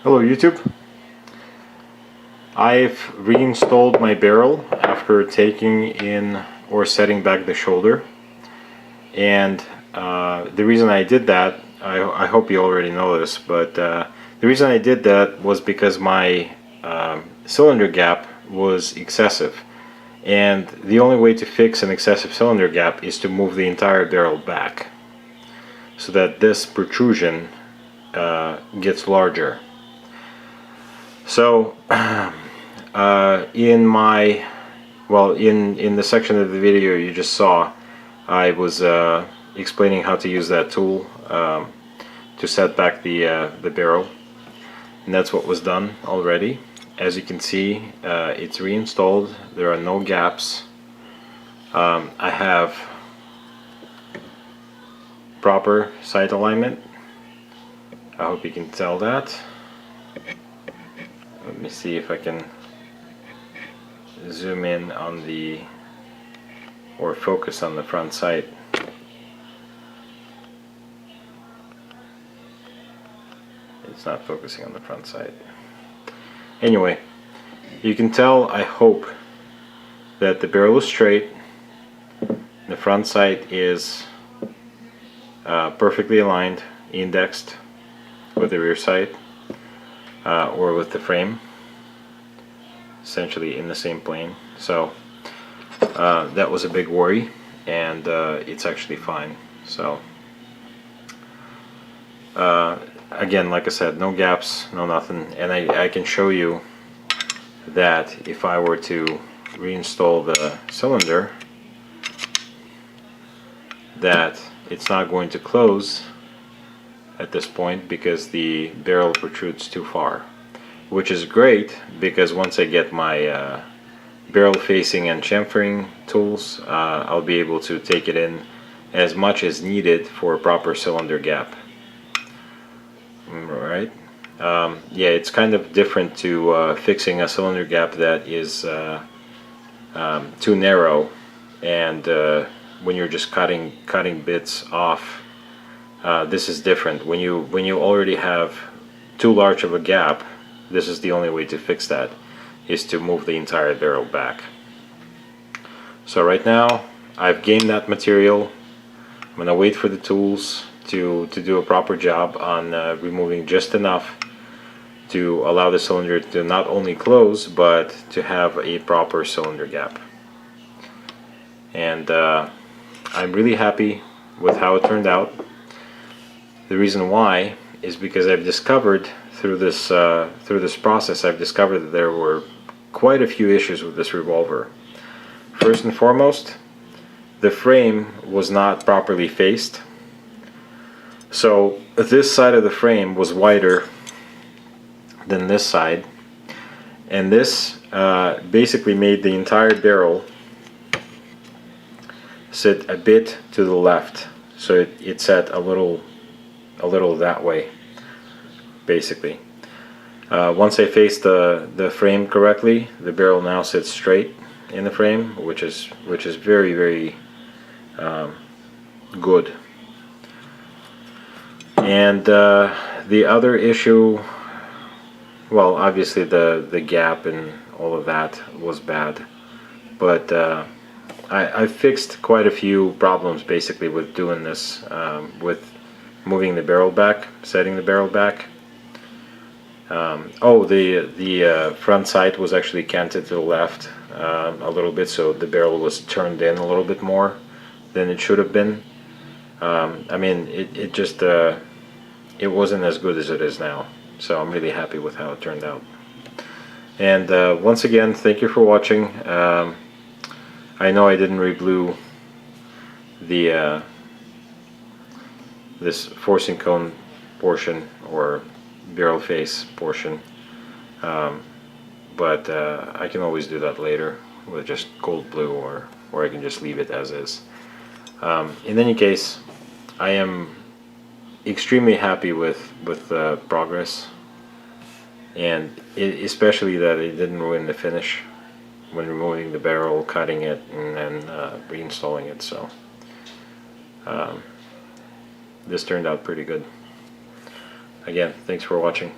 Hello YouTube. I've reinstalled my barrel after taking in or setting back the shoulder, and the reason I did that, I hope you already know this, but the reason I did that was because my cylinder gap was excessive, and the only way to fix an excessive cylinder gap is to move the entire barrel back so that this protrusion gets larger. So in the section of the video you just saw, I was explaining how to use that tool to set back the barrel, and that's what was done already. As you can see, it's reinstalled. There are no gaps. I have proper sight alignment. I hope you can tell that. Let me see if I can zoom in on the, or focus on the front sight. It's not focusing on the front sight. Anyway, you can tell, I hope, that the barrel is straight. The front sight is perfectly aligned, indexed with the rear sight. Or with the frame, essentially in the same plane. So that was a big worry, and it's actually fine. So again, like I said, no gaps, no nothing, and I can show you that if I were to reinstall the cylinder, that it's not going to close at this point because the barrel protrudes too far, which is great because once I get my barrel facing and chamfering tools, I'll be able to take it in as much as needed for a proper cylinder gap. Right? Yeah, it's kind of different to fixing a cylinder gap that is too narrow, and when you're just cutting bits off. This is different. When you already have too large of a gap, this is the only way to fix that, is to move the entire barrel back. So right now I've gained that material. I'm gonna wait for the tools to do a proper job on removing just enough to allow the cylinder to not only close but to have a proper cylinder gap. And I'm really happy with how it turned out. The reason why is because I've discovered through this process, I've discovered that there were quite a few issues with this revolver. First and foremost, the frame was not properly faced. So this side of the frame was wider than this side, and this basically made the entire barrel sit a bit to the left. So it sat a little that way, basically. Once I face the frame correctly, the barrel now sits straight in the frame, which is very, very good. And the other issue, well, obviously the gap and all of that was bad, but I fixed quite a few problems basically with doing this, with moving the barrel back, setting the barrel back. Oh, the front sight was actually canted to the left a little bit, so the barrel was turned in a little bit more than it should have been. I mean, it just it wasn't as good as it is now, so I'm really happy with how it turned out. And once again, thank you for watching. I know I didn't re-blue the this forcing cone portion or barrel face portion, but I can always do that later with just gold blue, or I can just leave it as is. In any case, I am extremely happy with the progress, and especially that it didn't ruin the finish when removing the barrel, cutting it, and then reinstalling it. So this turned out pretty good. Again, thanks for watching.